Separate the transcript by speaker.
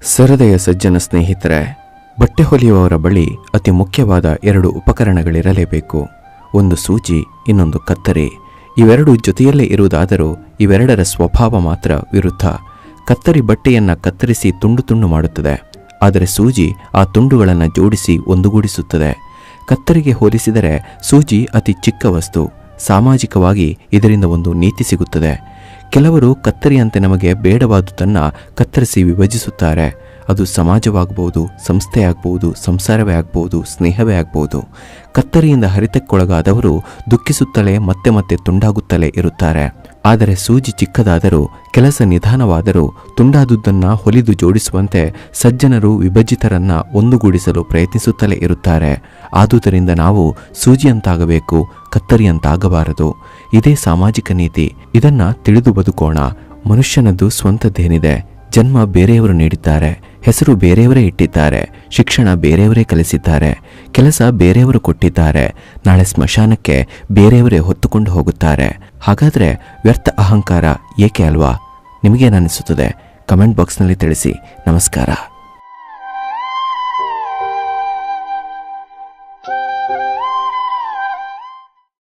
Speaker 1: ಸರದೆಯ ಸಜ್ಜನ ಸ್ನೇಹಿತರೆ, ಬಟ್ಟೆ ಹೊಲಿಯುವವರ ಬಳಿ ಅತಿ ಮುಖ್ಯವಾದ 2 ಉಪಕರಣಗಳಿರಲೇಬೇಕು. ಒಂದು ಸೂಜಿ, ಇನ್ನೊಂದು ಕತ್ತರಿ. ಇವೆರಡು ಜೊತೆಯಲ್ಲೇ ಇರುವುದಾದರೂ ಇವೆರಡರ ಸ್ವಭಾವ ಮಾತ್ರ ವಿರುದ್ಧ. ಕತ್ತರಿ ಬಟ್ಟೆಯನ್ನು ಕತ್ತರಿಸಿ ತುಂಡು ತುಂಡು ಮಾಡುತ್ತದೆ, ಆದರೆ ಸೂಜಿ ಆ ತುಂಡುಗಳನ್ನು ಜೋಡಿಸಿ ಒಂದುಗೂಡಿಸುತ್ತದೆ. ಕತ್ತರಿಗೆ ಹೋಲಿಸಿದರೆ ಸೂಜಿ ಅತಿ ಚಿಕ್ಕ ವಸ್ತು. ಸಾಮಾಜಿಕವಾಗಿ ಇದರಿಂದ ಒಂದು ನೀತಿ ಸಿಗುತ್ತದೆ. ಕೆಲವರು ಕತ್ತರಿಯಂತೆ ನಮಗೆ ಬೇಡವಾದುದನ್ನು ಕತ್ತರಿಸಿ ವಿಭಜಿಸುತ್ತಾರೆ. ಅದು ಸಮಾಜವಾಗಬಹುದು, ಸಂಸ್ಥೆಯಾಗಬಹುದು, ಸಂಸಾರವೇ ಆಗಬಹುದು, ಸ್ನೇಹವೇ ಆಗಬಹುದು. ಕತ್ತರಿಯಿಂದ ಹರಿತಕ್ಕೊಳಗಾದವರು ದುಃಖಿಸುತ್ತಲೇ ಮತ್ತೆ ಮತ್ತೆ ತುಂಡಾಗುತ್ತಲೇ ಇರುತ್ತಾರೆ. ಆದರೆ ಸೂಜಿ ಚಿಕ್ಕದಾದರೂ ಕೆಲಸ ನಿಧಾನವಾದರೂ ತುಂಡಾದುದನ್ನು ಹೊಲಿದು ಜೋಡಿಸುವಂತೆ ಸಜ್ಜನರು ವಿಭಜಿತರನ್ನ ಒಂದುಗೂಡಿಸಲು ಪ್ರಯತ್ನಿಸುತ್ತಲೇ ಇರುತ್ತಾರೆ. ಆದುದರಿಂದ ನಾವು ಸೂಜಿಯಂತಾಗಬೇಕು, ಕತ್ತರಿಯಂತಾಗಬಾರದು. ಇದೇ ಸಾಮಾಜಿಕ ನೀತಿ. ಇದನ್ನ ತಿಳಿದು ಬದುಕೋಣ. ಮನುಷ್ಯನದ್ದು ಸ್ವಂತದ್ದೇನಿದೆ? ಜನ್ಮ ಬೇರೆಯವರು ನೀಡಿದ್ದಾರೆ, ಹೆಸರು ಬೇರೆಯವರೇ ಇಟ್ಟಿದ್ದಾರೆ, ಶಿಕ್ಷಣ ಬೇರೆಯವರೇ ಕಲಿಸಿದ್ದಾರೆ, ಕೆಲಸ ಬೇರೆಯವರು ಕೊಟ್ಟಿದ್ದಾರೆ, ನಾಳೆ ಸ್ಮಶಾನಕ್ಕೆ ಬೇರೆಯವರೇ ಹೊತ್ತುಕೊಂಡು ಹೋಗುತ್ತಾರೆ. ಹಾಗಾದರೆ ವ್ಯರ್ಥ ಅಹಂಕಾರ ಏಕೆ ಅಲ್ವಾ? ನಿಮಗೇನನ್ನಿಸುತ್ತದೆ? ಕಮೆಂಟ್ ಬಾಕ್ಸ್ನಲ್ಲಿ ತಿಳಿಸಿ. ನಮಸ್ಕಾರ.